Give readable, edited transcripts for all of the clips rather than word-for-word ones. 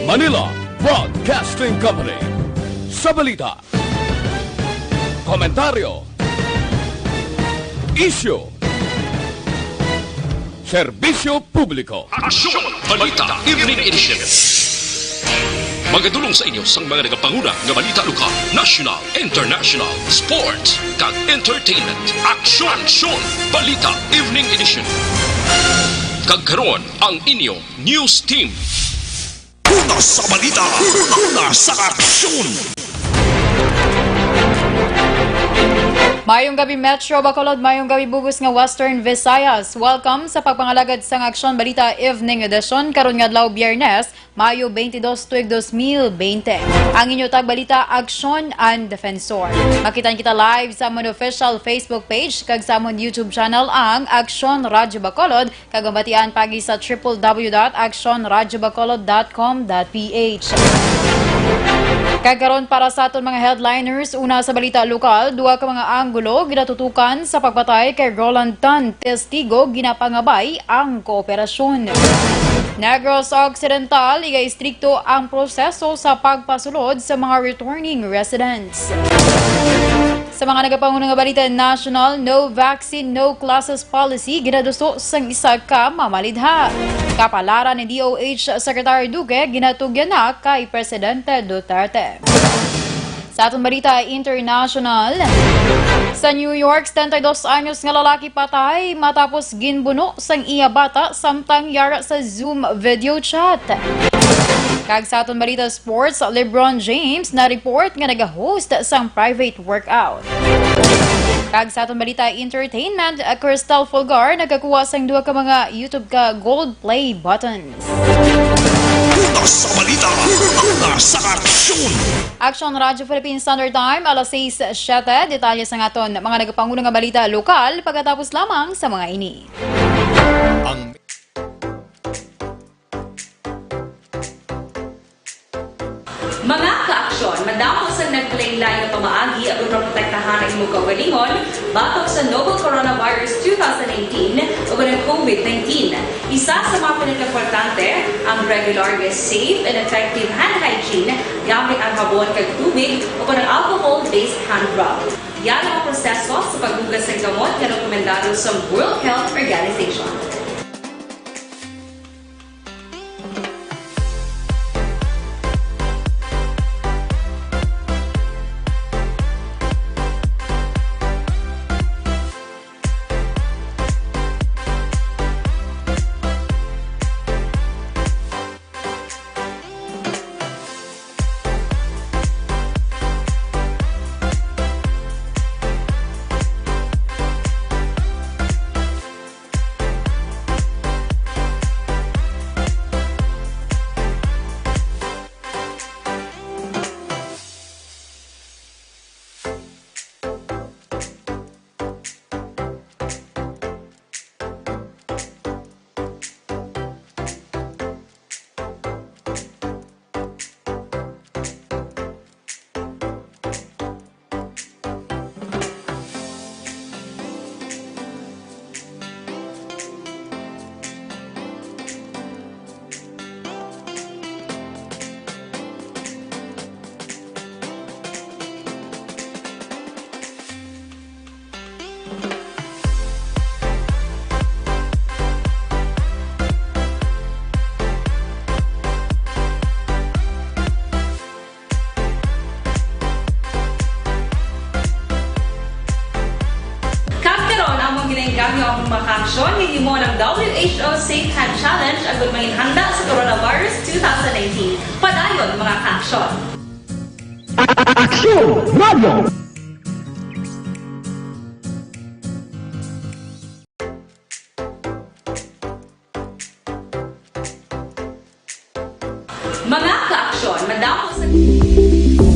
Manila Broadcasting Company. Sa balita, komentaryo, issue, serbisyo publiko. Aksyon! Balita Evening Edition. Magadulong sa inyo sang mga nagapanguna nga balita lokal, national, international, sports, kag entertainment. Aksyon! Aksyon! Balita Evening Edition. Kag karon ang inyong news team. Una sa balita, una sa aksyon. Mayong gabi Metro Bacolod, mayong gabi bugos nga Western Visayas. Welcome sa pagpangalagad sang Aksyon Balita Evening Edition karon nga adlaw Biyernes, Mayo 22, 2020. Ang inyo tagbalita Aksyon and Defensor. Makitan kita live sa amon official Facebook page kag sa amon YouTube channel ang Aksyon Radyo Bacolod kag batian pagi sa www.aksyonradyobacolod.com.ph. Kagaron para sa aton mga headliners, una sa balita lokal, duha ka mga anggulo ginatutukan sa pagpatay kay Roland Tan, testigo ginapangabay ang kooperasyon. Negros Occidental, iga-istrikto ang proseso sa pagpasulod sa mga returning residents. Sa mga nagapangunang balita national, no vaccine, no classes policy, ginaduso sang isa ka mamalidha. Kapalaran ni DOH Secretary Duque, ginatugyan na kay Presidente Duterte. Sa atong balita international, sa New York, 72 anyos nga lalaki patay matapos ginbuno sang iya bata samtang yara sa Zoom video chat. Kag sa atong balita sports, LeBron James na report nga nag-host sang private workout. Kag sa atong balita entertainment, Crystal Fulgar nagkakuha sang duha ka mga YouTube ka gold play buttons. Una sa balita, una sa aksyon. Aksyon Radyo Philippine Standard Time, alas 6:07. Detalye sa aton mga nagapangunang nga balita lokal pagkatapos lamang sa mga ini. Ang mga ka-aksyon, madamo sa naglaylay na pamaagi at protektahan ang imong kaugalingon batok sa novel coronavirus 2018 o ng COVID-19. Isa sa mga pinaka-importante ang regular, safe, and effective hand hygiene gamit ang habon kag tubig o ng alcohol-based hand rub. Yan ang proseso sa paghugas ng gamot na rekomendado sa World Health Organization. Gamit ang makaksyon, hindi mo ng WHO Safe Hand Challenge ang gulmahin handa sa coronavirus 2019. Padayon mga kaksyon! Aksyon Radio! Mga ka-aksyon, madamo sa...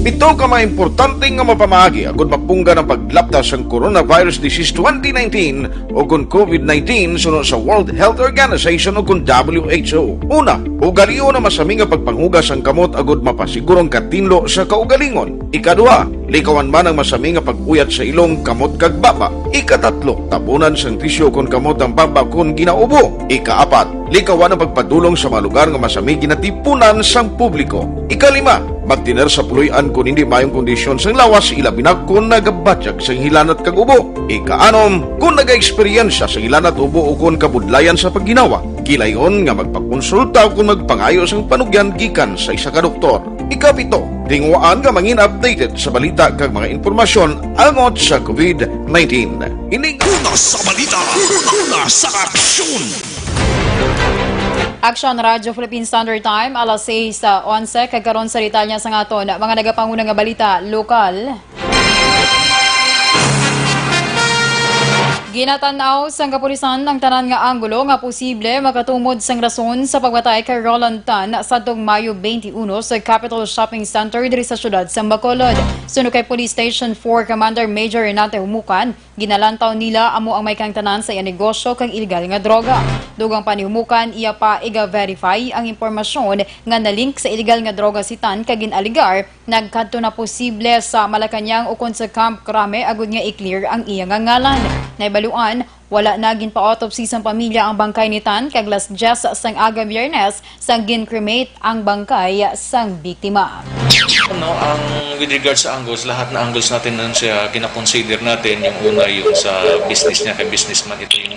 Ito ka mga importante nga mapamagi agud mapungga ng paglaptas ang coronavirus disease 2019 o kung COVID-19 sunod sa World Health Organization o kung WHO. Una, ugaliyo na masami nga pagpanghugas ang kamot agud mapasigurong katinlo sa kaugalingon. Ikaduha, likawan man ang masami nga pag-uyat sa ilong kamot kag baba. Ikatatlo, tabunan sang tisyo kon kamot ang baba kon ginaubo. Ikaapat, likawan ang pagpadulong sa mga lugar nga masami ginatipunan sang publiko. Ikalima, magtiner sa puluyan kung hindi mayong kondisyon sang lawas, ilabi na kung nagabatyag sang hilanat kag ubo. Ikaanom, kung nag-eksperyensya sa hilanat ubo o kung kabudlayan sa pagginawa. Kilayon nga magpakonsulta o kung magpangayo sang panugyan gikan sa isa ka doktor. Ikapito, tingwaan nga mangin updated sa balita kag mga informasyon angot sa COVID-19. Una sa balita, una sa aksyon. Aksyon Radio Philippine Standard Time, alas 6:11, kagkaroon sa detalya sa ngaton, mga nagapangunang nga balita, lokal. Ginatanaw sang kapulisan ang tanan nga anggulo nga posible makatumod sang rason sa pagbatay kay Roland Tan sa Mayo 21 sa Capital Shopping Center diri sa syudad sa Bacolod. Suno kay Police Station 4 Commander Major Renate Humukan, ginalantaw nila amo ang may kang tanan sa iya negosyo kang illegal nga droga. Dugang pa ni Humukan, iya pa iga-verify ang impormasyon nga nalink sa illegal nga droga si Tan kag ginaligar nagkadto na posible sa Malacañang ukon sa Camp Crame agud nga i-clear ang iya nga ngalan. Naibaluan, wala na ginpa-autopsy sang pamilya ang bangkay ni Tan kag las 10 sang aga Biyernes sang gin-cremate ang bangkay sang biktima. Ang with regards sa angles, lahat na angles natin nun siya gina-consider natin. Yung una yung sa business niya, kay businessman, ito yung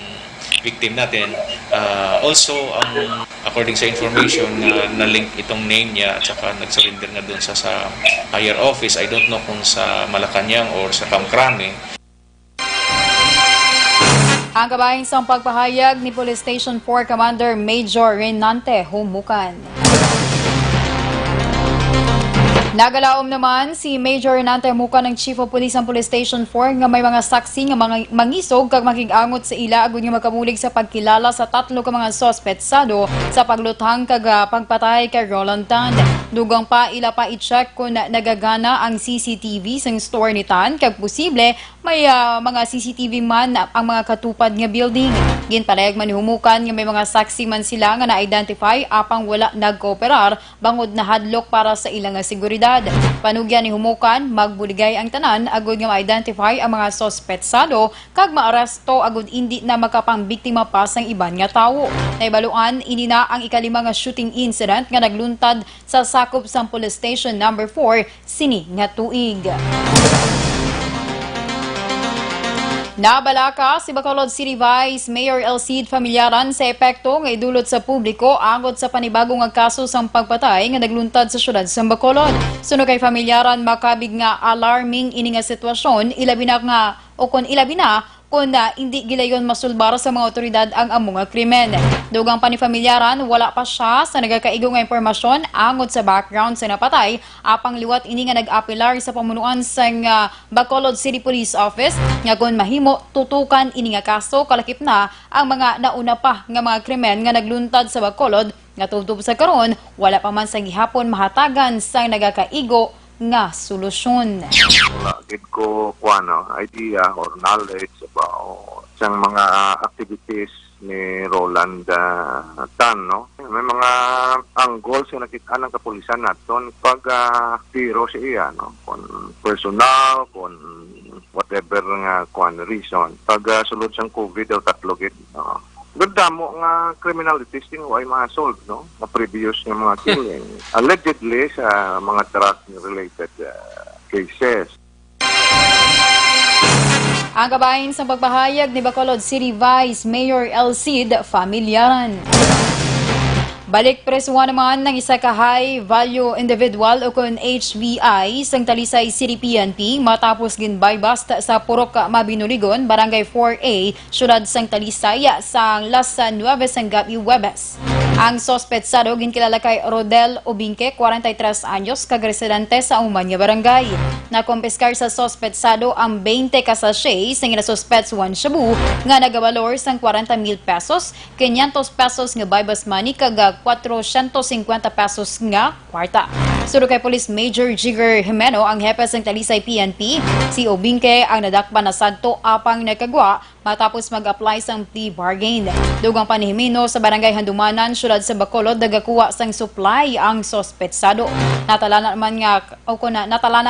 victim natin. Also, according sa information na link itong name niya at saka nag-surrender na dun sa higher office. I don't know kung sa Malacañang or sa Camp Crame. Ang kabahin sa pagpahayag ni Police Station 4 Commander Major Renante Humukan. Nagalaom naman si Major Renante Humukan ng Chief of Police ng Police Station 4 nga may mga saksi nga mga mangisog kag makigangot sa ila agud nga makamulig sa pagkilala sa tatlo ka mga sospetsado sa pagluthang kag pagpatay kay Roland Tan. Dugang pa ila pa i-check kung nagagana ang CCTV sa store ni Tan kag posible may mga CCTV man ang mga katupad nga building. Ginpalayag man ni Humukan nga may mga saksi man sila nga na-identify apang wala nagkooperar bangod na hadlok para sa ilang seguridad. Panugyan ni Humukan, magbuligay ang tanan agud nga ma-identify ang mga sospetsado kag maaresto agud indi na makapangbiktima pa sang iban nga tawo. Naibaluan ini na ang ikalima nga shooting incident nga nagluntad sa sakop sang Police Station number 4 sini nga tuig. Nabalaka si Bacolod City Vice Mayor Elcid Familyaran sa epekto nga idulot sa publiko angot sa panibagong nga kaso sang pagpatay nga nagluntad sa syudad sa Bacolod. Suno kay Familyaran, makabig nga alarming ini nga sitwasyon, ilabi na kung hindi gilayon masulbar sa mga otoridad ang among nga krimen. Dugang pa ni Familyaran, wala pa siya sa nagakaigo nga impormasyon angot sa background sa napatay, apang liwat ini nga nag-apilar sa pamunuan sa Bacolod City Police Office nga kung mahimo tutukan ini nga kaso kalakip na ang mga nauna pa nga mga krimen nga nagluntad sa Bacolod nga tubtob sa karon, wala pa man sa gihapon mahatagan sa nagakaigo nga solusyon. Wala gid ko idea or knowledge about sang mga activities ni Roland Tan, no? May mga angles na nakita ng kapulisan naton pag tiro siya, no? Kung personal, kung whatever nga reason. Pag sulod sang COVID daw tatlo gid, no? Ganda mo nga criminal testing ay ma-solve, no? Na previous nga mga killing. Allegedly sa mga drug-related cases. Ang kabahin sa pagpahayag ni Bacolod City Vice Mayor Elcid Familyaran. Balik presuhan naman ng isa ka high-value individual o kung HVI sang Talisay City PNP matapos ginbaybast sa Purok Mabinuligon, Barangay 4A, syudad sang Talisay sang Las 9 sang gabi Huwebes. Ang sospetsado ginkilala kay Rodel Obinque, 43 anyos, kag residente sa Umanya Barangay. Nakompiskar sa sospetsado ang 20 ka sachet sang ginasuspetsuan shabu nga nagabalor sang 40,000 pesos, 500 pesos nga buybas money kag 450 pesos nga kwarta. Suro kay Police Major Jigger Jimeno, ang hepe sang Talisay PNP, si Obinque ang nadakpan na sadto apang nakagwa matapos mag-apply sang plea bargain. Dugang panihimino sa barangay Handumanan, syudad sa Bacolod, nagakuha sang supply ang sospetsado. Natalana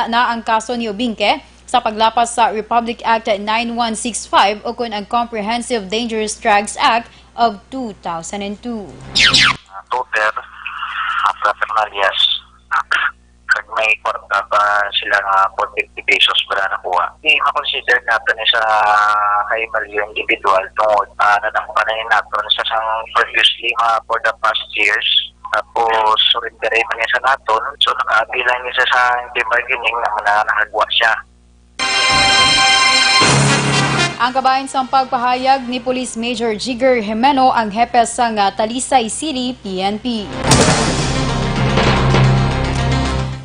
na ang kaso ni Ubingke sa paglapas sa Republic Act 9165 o kun ang Comprehensive Dangerous Drugs Act of 2002. Toter, paraphernalia, kag may kwarta pa sila nga 450 pesos para nakuha. Hindi makonsider natin sa high value individual tungod nadangpanin natin sa sang previously for the past years. Tapos surrender man niya sa naton, so nakabilang niya sa bargaining na nakagawa siya. Ang kabahin sa pagpahayag ni Police Major Jigger Jimeno ang hepe sa Talisay City PNP.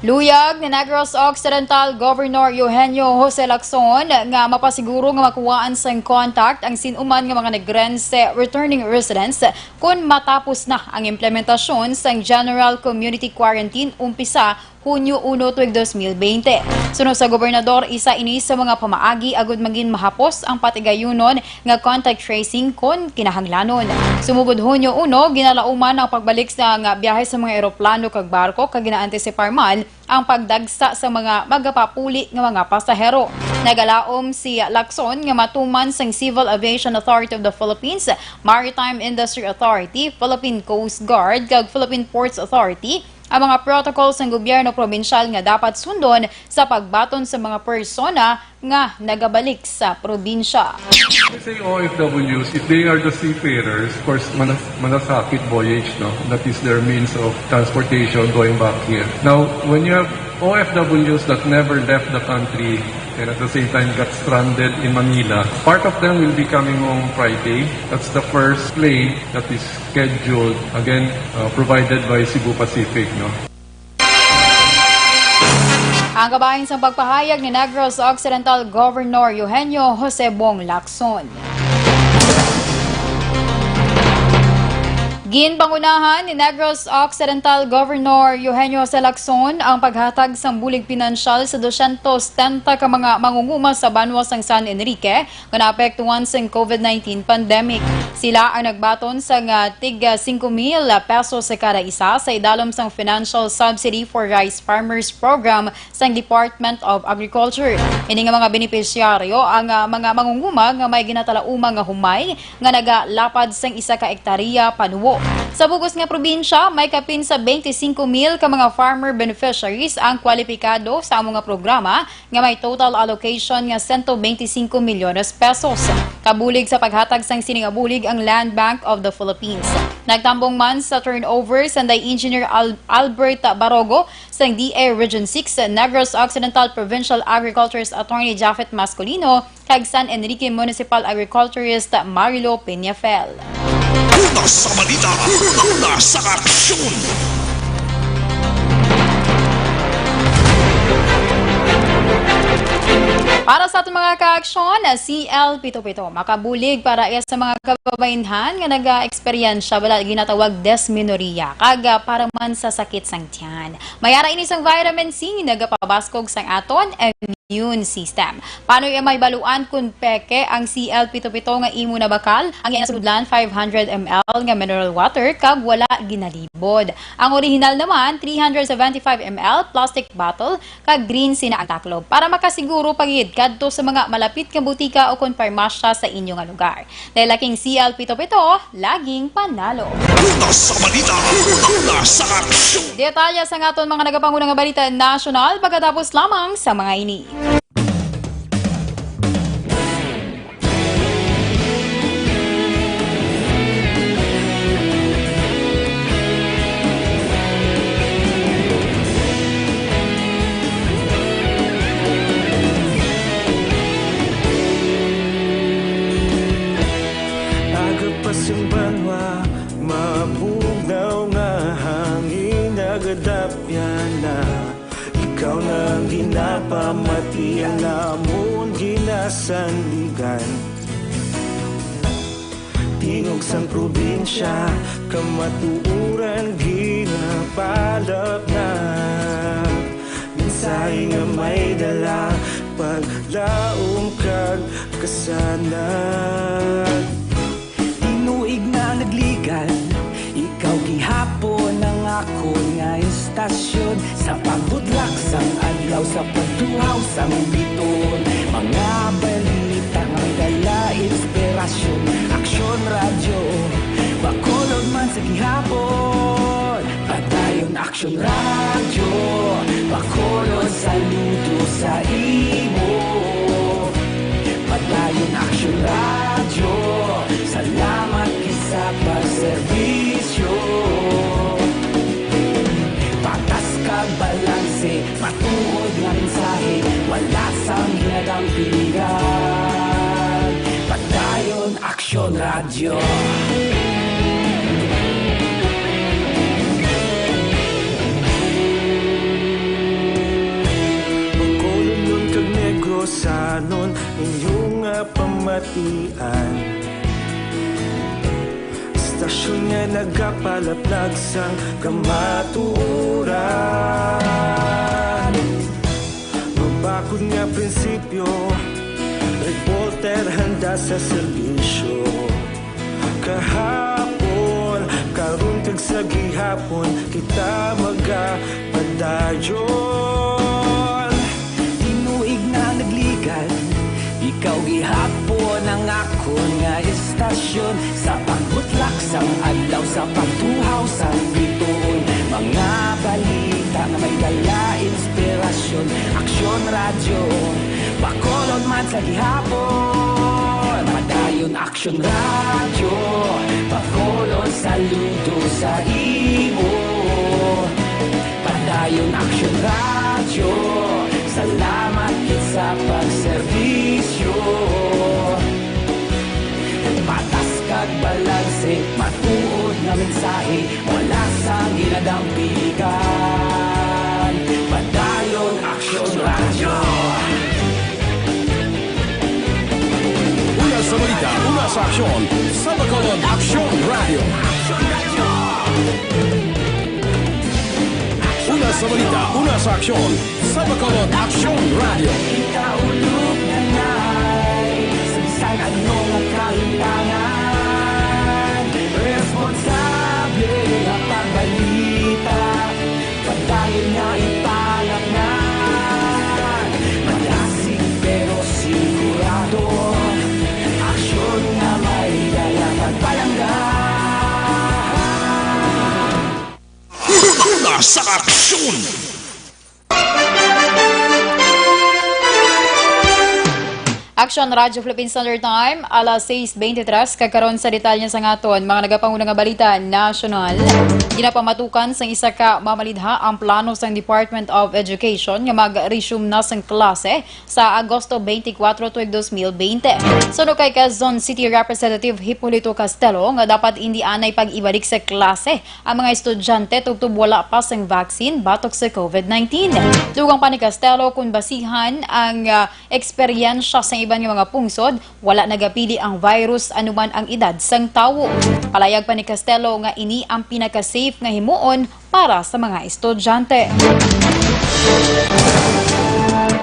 Luyag ni Negros Occidental Governor Eugenio Jose Lacson nga mapasiguro nga makuwaan sa contact ang sinuman nga mga negrense returning residents kung matapos na ang implementasyon sa General Community Quarantine umpisa Hunyo 1, 2020. Sunod sa gobernador, isa ini sa mga pamaagi agud maging mahapos ang patigayunon nga contact tracing kon kinahanglanon. Sumugod Hunyo 1, ginalauman ang pagbalik sa nga biyahe sa mga eroplano kag barko kag ginaantisipar man ang pagdagsa sa mga magapapuli nga mga pasahero. Nagalaom si Lacson nga matuman sang Civil Aviation Authority of the Philippines, Maritime Industry Authority, Philippine Coast Guard kag Philippine Ports Authority ang mga protocols ng gobyerno probinsyal nga dapat sundon sa pagbaton sa mga persona nga nagabalik sa probinsya. Let's say OFWs, if they are the seafarers, of course, manasakit voyage, no? That is their means of transportation going back here. Now, when you have OFWs that never left the country and at the same time got stranded in Manila, part of them will be coming home Friday. That's the first plane that is scheduled, again, provided by Cebu Pacific, no? Ang kabahin sa pagpahayag ni Negros Occidental Governor Eugenio Jose Lacson. Ginpangunahan ni Negros Occidental Governor Eugenio Jose Lacson ang paghatag sang bulig pinansyal sa 210 ka mga mangunguma sa banwa sang San Enrique nga naapektuhan sa COVID-19 pandemic. Sila ang nagbaton sa tig 5,000 pesos sa kada isa sa idalom sang Financial Subsidy for Rice Farmers Program sang Department of Agriculture. Ini nga mga benepisyaryo ang mga mangunguma nga may ginatalauma nga humay nga nagalapad sang 1 ka hektarya panuwo. Sa bugos nga probinsya, may kapin sa 25,000 ka mga farmer beneficiaries ang kwalipikado sa among nga programa nga may total allocation nga 125 milyones pesos. Kabulig sa paghatag sang siningabulig ang Land Bank of the Philippines. Nagtambong man sa turnover sanday Engineer Albert Barogo sang DA Region 6 Negros Occidental Provincial Agriculturist Attorney Jafet Mascolino kag San Enrique Municipal Agriculturist Marilo Peñafel. Una sa balita, una sa aksyon. Para sa ating mga ka-aksyon, CL Pito-Pito makabulig para sa mga kababainhan nga naga-eksperyensya bala ginatawag dysmenorrhea kaga para man sa sakit sang tiyan. Mayara ini sang vitamin C nagapabaskog sang aton immune system. Paano may baluan kung peke ang CL Pito-Pito nga imo na bakal? Ang inasudlan 500 ml nga mineral water kag wala ginalibod. Ang original naman 375 ml plastic bottle kag green sina ang taklob para makasiguro pagid kadto sa mga malapit nga butika o kon farmasya sa inyong lugar. Dahil laking CL Pito-Pito, laging panalo. Una sa balita, una sa aksyon. Detalya sa aton mga nagapangunang balita national pagkatapos lamang sa mga ini. Agapasang banwa, mabugaw nga hangin nagadapyan na. Ikaw nang ginapamati ang namon ginasanligan. Tingog sang probinsya, kamatuuran ginapalap na. Minsay nga may dala, paglaom kag kasanag. Tinuig na nagligan, ikaw gihapon ang ako nga istasyon. Sa pagbudlak sang adlaw, sa pagtuhaw sang biton. Mga balita nga dala inspirasyon. Aksyon radyo, bakolod man sa gihapon. Padayon Aksyon radyo, bakolod saludo sa imo. Padayon Aksyon radyo, salamat kisa pagserbisyo. Patas kag balanse, matuod nga mensahe, wala sang hinadang pilihan. Padayon Aksyon radyo. Sanon inyong pamatian. Stasyon nga nagapalaplag sang kamaturan. Mabakod nga prinsipyo, reporter handa sa serbisyo. Kahapon, karun kag sa gihapon, kita magapadayon. Ikaw gihapon ang ako nga istasyon. Sa pagbutlak sang adlaw, sa pagtuhaw sang biton. Mga balita na may dala inspirasyon. Aksyon radyo, bakolod man sa gihapon. Padayon Aksyon radyo, bakolod saludo sa imo. Padayon Aksyon radyo, salamat sa pagserbisyo. Patas kag balanse, matuod nga mensahe, wala sang ginadampikan. Padayon Aksyon radyo. Una sa balita, una sa aksyon, sa bakolod Aksyon Radio. Una sa balita, una sa aksyon, sa bakolod Aksyon Radio. Ikaulog na na'y sagsang ano nga kahilangan. Responsable na pagbalita, padayon nga ipalaknan. Malasig pero sigurado, aksyon nga may dalang pagpalanggan. Una sa aksyon! Aksyon Radyo Philippine Standard Time, alas 6:23, kagkaroon sa detalye sa ngaton, mga nagapangunang nga balita nasyonal. Ginapamatukan sa isa ka mamalidha ang plano sa Department of Education nga mag-resume na sang klase sa Agosto 24 tuig 2020. Suno kay Quezon City Representative Hipolito Castelo nga dapat hindi anay pag-ibalik sa klase ang mga estudyante tugtub wala pa sang vaccine batok sa COVID-19. Dugang pa ni Castelo kung basihan ang eksperyensya sa iban nga mga pungsod, wala nagapili ang virus anuman ang edad sang tawo. Palayag pa ni Castelo nga ini ang pinaka-safe nga himuon para sa mga estudyante.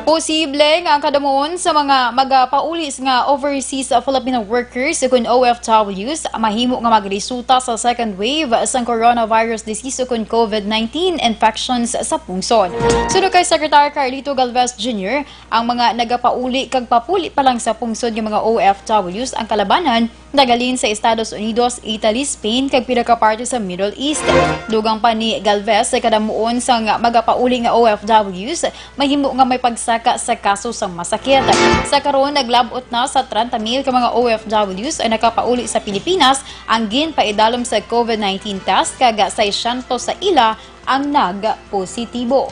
Posible nga ang kadamuon sa mga magapaulis nga overseas Filipino workers kun OFWs mahimo nga magresulta sa second wave sang coronavirus disease kun COVID-19 infections sa pungsod. Sunod kay Secretary Carlito Galvez Jr., ang mga nagapauli kag papuli pa lang sa pungsod ng mga OFWs ang kalabanan nagalin sa Estados Unidos, Italy, Spain kag pila ka parte sa Middle East. Dugang pa ni Galvez sa kadamuon sa magapauli nga OFWs mahimo nga may pagsaka sa kaso sang masakit. Sa karon naglabot na sa 30,000 ka mga OFWs ay nakapauli sa Pilipinas ang ginpaidalom sa COVID-19 test kaga 600 sa ila ang nag-positibo.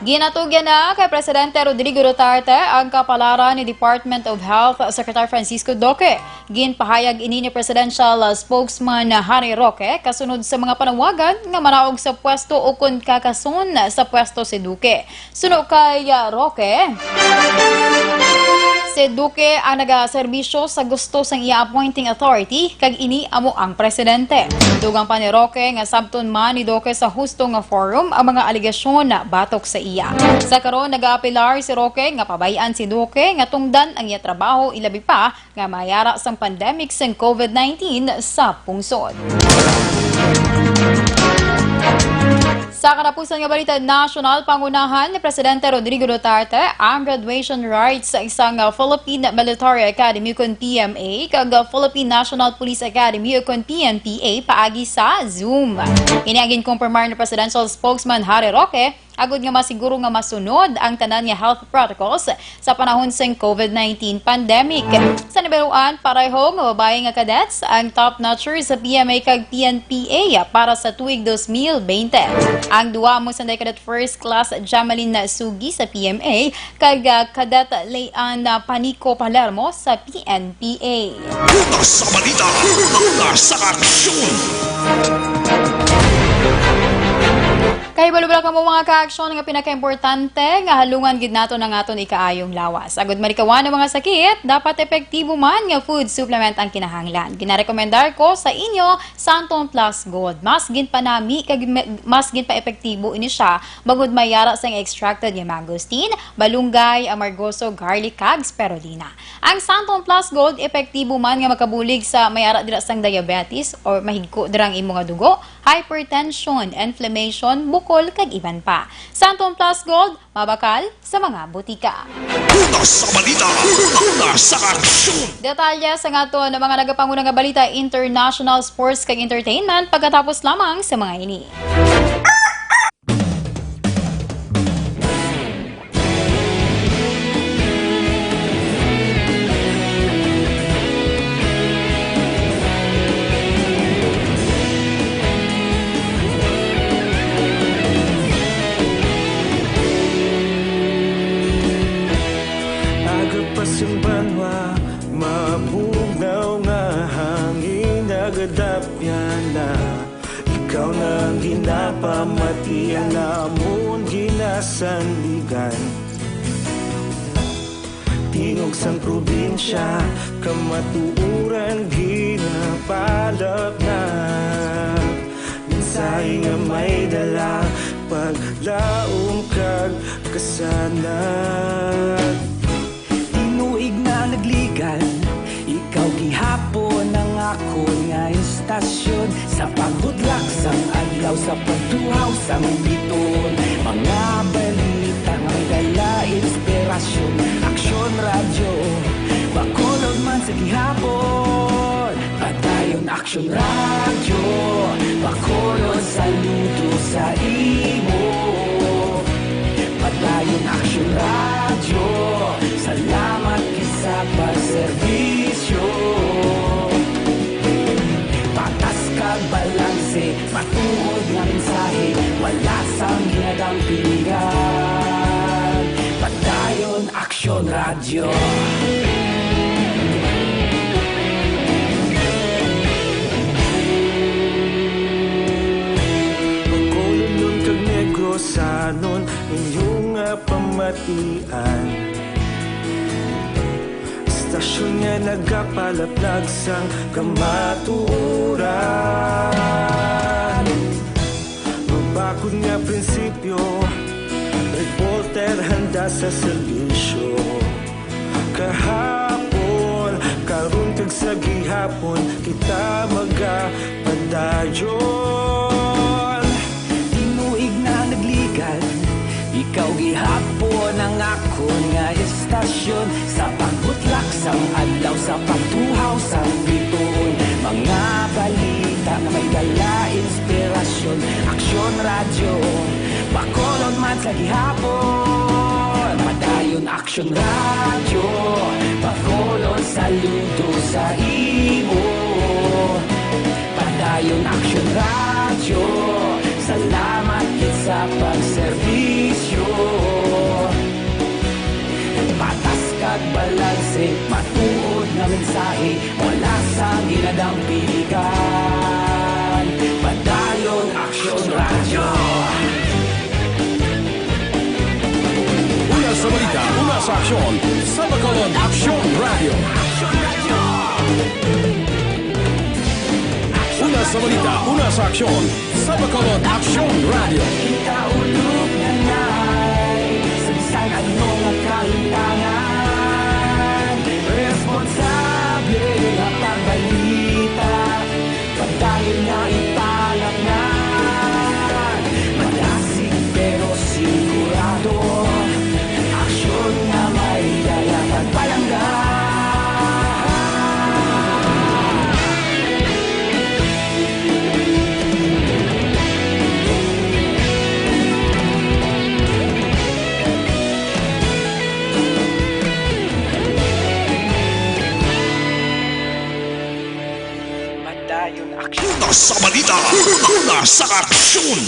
Ginatugyan na kay Presidente Rodrigo Duterte ang kapalaran ni Department of Health Secretary Francisco Duque. Ginpahayag ini ni Presidential Spokesman Harry Roque kasunod sa mga panawagan nga manaog sa pwesto o kun kakason sa pwesto si Duque. Suno kay Roque, Si Duque ang nagaserbisyo sa gusto sang i-appointing authority kag ini amo ang presidente. Dugang pa ni Roque nga sabton man ni Duque sa husto nga forum ang mga aligasyon na batok sa iya. Sa karon nag-aapilar si Roque nga pabayan si Duque nga tungdan ang iya trabaho ilabi pa nga mayara sang pandemic sang COVID-19 sa pungsod. Sa katapusan nga balita national, pangunahan ni Presidente Rodrigo Duterte ang graduation rites sa isang Philippine Military Academy ukon PMA kag Philippine National Police Academy ukon PNPA paagi sa Zoom. Iniagin kumpirmar ni Presidential Spokesman Harry Roque agud nga masiguro nga masunod ang tanan nga health protocols sa panahon sang COVID-19 pandemic. Sa nibeluan, pareho nga babae nga cadets ang top notchers sa PMA kag PNPA para sa tuig 2020. Ang duwa mo sanday cadet first class Jamalin na Sugi sa PMA kag cadet Leanne Panico Palermo sa PNPA. Una sa balita, una sa aksyon. Kay balubala ka mo mga ka-aksyon nga pinaka-importante nga halungan gid nato ng aton ikaayong lawas. Agud marikawan ng mga sakit, dapat epektibo man nga food supplement ang kinahanglan. Ginarekomendar ko sa inyo Santon Plus Gold. Mas gin pa nami kag mas gin pa epektibo ini siya bagud mayara sang extracted nga mangosteen, balunggay, amargoso, garlic kag spirulina. Ang Santon Plus Gold epektibo man nga makabulig sa mayara dira sang diabetes or mahigko dirang imo nga dugo, hypertension, inflammation, bukol kag iban pa. Santon Plus Gold, mabakal sa mga butika. Una sa balita, una sa aksyon. Detalye sa nga to ng mga nagapanguna nga balita international sports kag entertainment pagkatapos lamang sa mga ini. Yung banwa, mabugnaw nga hangin nagadapyan na ikaw nang ginapamatian namon ginasanligan. Tingog sang probinsya, kamatuuran ginapalap na minsay nga may dala paglaom kag kasanat. Nagligan, ikaw gihapon ang ako nga istasyon sa pagbudlak sang adlaw sa pagtuhaw sang biton. Mga balita nga may dala inspirasyon, aksyon radyo bakolod man sa gihapon. Padayon aksyon radyo bakolod saludo sa imo. Padayon aksyon radyo, salamat sa pagserbisyo. Patas kag balanse, matuod nga mensahe, wala sang ginadampingan. Padayon Aksyon Radyo. Pagkolon kag negosanon, inyong pamatian. Stasyon nga nagapalaplag sang kamatuuran. Mabakod nga prinsipyo, reporter handa sa serbisyo. Kahapon, karon kag sa gihapon, kita magapadayon. Tinuig na nagligan, ikaw gihapon ang ako nga istasyon sa pagbutlak sang adlaw sa pagtuhaw sang biton. Mga balita na may dala inspirasyon, aksyon radyo bakolod man sa gihapon. Padayon aksyon radyo bakolod saludo sa imo. Padayon aksyon radyo, salamat kit sa pagserbisyo. Patas kag balanse, matuod na mensahe, wala sa ginadampingan. Padayon Aksyon Radyo. Una sa balita, una sa aksyon, sa bakolod Bacolod Aksyon Radio. Una sa balita, una sa aksyon, sa Bacolod Aksyon Radio. Kaulog na na'y sagsang anong kahintangan. Responsable at ang balita, pagdahil na ipalat na. Malasig pero sigurado, aksyon na may dalang at palangga. Una sa balita, una sa aksyon.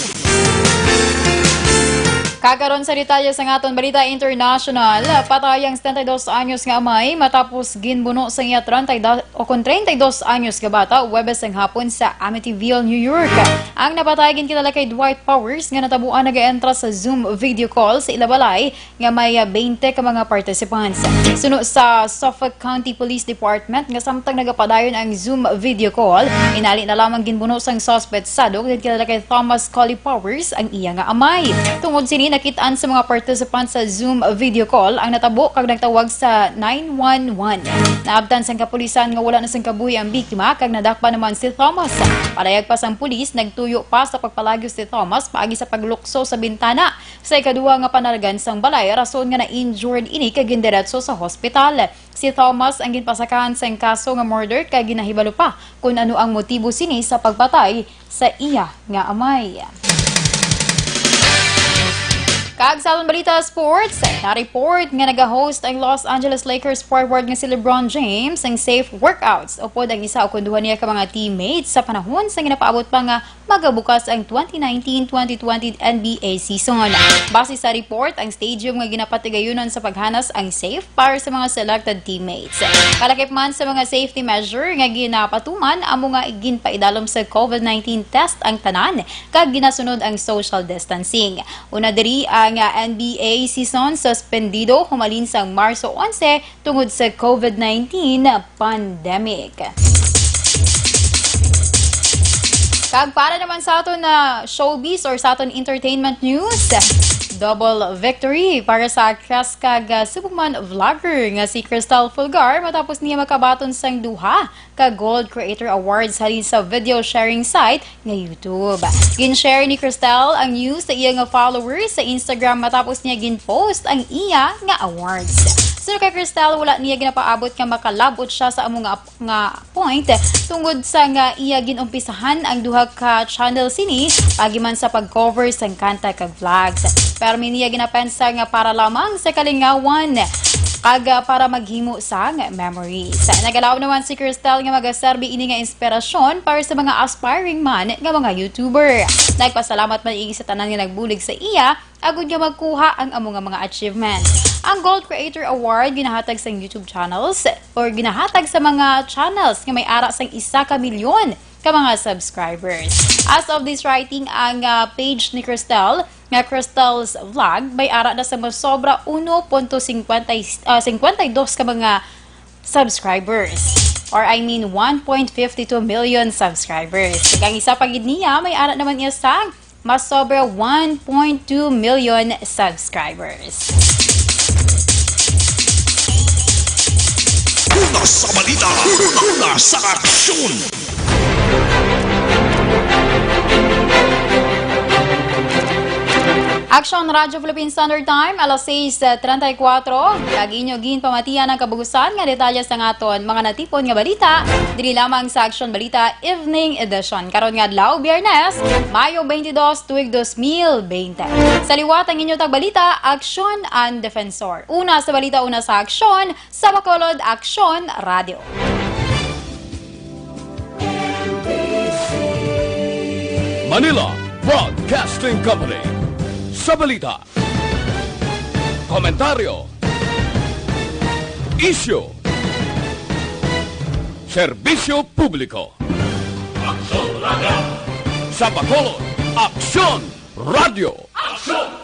Kakaroon sa detalye sa aton Balita International, patay ang 72 anyos nga amay matapos ginbuno sa iya 32 anyos nga bata Huwebes ang hapon sa Amityville, New York. Ang napatay ginkilala kay Dwight Powers nga natabuan nag-entra sa Zoom video call sa ilabalay nga may 20 ka mga participants. Suno sa Suffolk County Police Department nga samtang nagapadayon ang Zoom video call, inali na lamang ginbuno sang suspect sa dog ginkilala kay Thomas Collie Powers ang iya nga amay. Tungod sini nakitaan sa mga participants sa Zoom video call ang natabo kag nagtawag sa 911. Naabtan sang kapulisan nga wala na sang kabuhi ang biktima kag nadakpa naman si Thomas. Palayag pa sang pulis nagtuyo pa sa pagpalagyo si Thomas paagi sa paglukso sa bintana. Sa ikaduha nga panalgan sang balay rason nga na-injured ini kag gindiretso sa hospital. Si Thomas ang ginpasakahan sang kaso nga murder kag ginahibalo pa kung ano ang motibo sini sa pagpatay sa iya nga amay. Kag sa Balita Sports, na-report nga nag-host ang Los Angeles Lakers forward nga si LeBron James ang safe workouts upod ang isa o kunduhan niya ka mga teammates sa panahon sa ginapaabot pa nga magabukas ang 2019-2020 NBA season. Base sa report, ang stadium nga ginapatigayunan sa paghanas ang safe para sa mga selected teammates. Kalakip man sa mga safety measure nga ginapatuman amo nga ginpaidalom sa COVID-19 test ang tanan kag ginasunod ang social distancing. Una diri ang NBA season suspendido humalin sa Marso 11 tungod sa COVID-19 pandemic. Kag para naman sa aton na showbiz or sa aton entertainment news, double victory para sa actress kag Superman vlogger nga si Crystal Fulgar matapos niya makabaton sang duha ka Gold Creator Awards halin sa video sharing site nga YouTube. Gin-share ni Crystal ang news sa iya nga followers sa Instagram matapos niya gin-post ang iya nga awards. So kay Crystal, wala niya ginapaabot nga makalabot siya sa among nga point tungod sa nga iya ginumpisahan ang duha ka channel sini pagiman sa pag-cover sang kanta kag vlogs. Pero niya ginapensa nga para lamang sa kalingawan kag para maghimo sang memories. Nagalaw naman si Crystal nga magaserbi ini nga inspirasyon para sa mga aspiring man nga mga YouTuber. Nagpasalamat man sa tanan nga nagbulig sa iya agud nga magkuha ang among mga achievements. Ang Gold Creator Award ginahatag sa YouTube channels or ginahatag sa mga channels nga may ara sang 1 milyon ka mga subscribers. As of this writing, ang page ni Crystal nga Crystal's Vlog may ara na sa masobra 1.52 ka mga subscribers. Or 1.52 million subscribers. Ang isa pagid niya may ara naman niya sa masobra 1.2 million subscribers. Una sa balita, una sa aksyon. Aksyon Radio Philippine Standard Time, alas 6:34. Lagi nyo ginpamatian ang kabugusan nga detalye sa aton mga natipon nga balita. Dili lamang sa Aksyon Balita Evening Edition. Karon nga adlaw Biyernes, Mayo 22, tuig 2020. Sa liwat ang inyong tagbalita, Aksyon and Defensor. Una sa balita, una sa aksyon, sa Bacolod Aksyon Radio. Manila Broadcasting Company. Sa balita, komentaryo, isyu, serbisyo publiko. Aksyon Radio. Sa Bacolod, Aksyon Radio. Aksyon!